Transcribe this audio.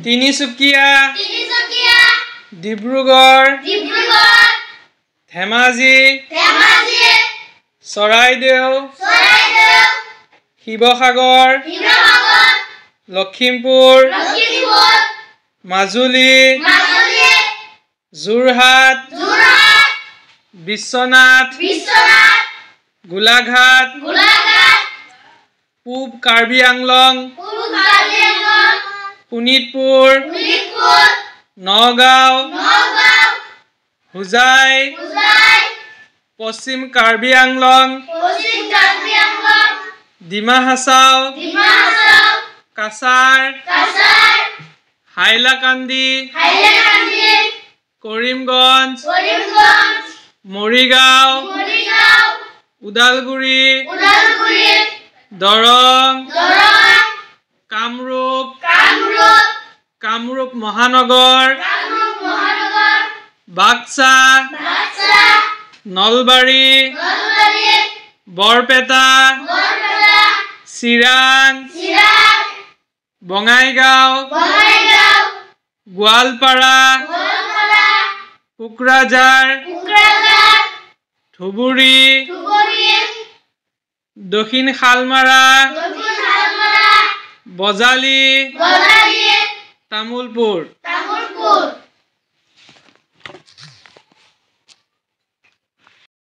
তিনিচুকীয়া ডিব্ৰুগড় ধেমাজি চৰাইদেউ শিৱসাগৰ লখিমপুৰ মাজুলী যোৰহাট বিশ্বনাথ গোলাঘাট পূব কাৰ্বি আংলং শোণিতপুৰ নগাঁও হোজাই পশ্চিম কাৰ্বি আংলং ডিমা হাছাও কাছাৰ হাইলাকান্দি কৰিমগঞ্জ মৰিগাঁও ওদালগুৰি দৰং কামৰূপ মহানগৰ বাক্সা নলবাৰী বৰপেটা চিৰাং বঙাইগাঁও গোৱালপাৰা কোকৰাঝাৰ ধুবুৰী দক্ষিণ শালমাৰা বজালী তামুলপুৰ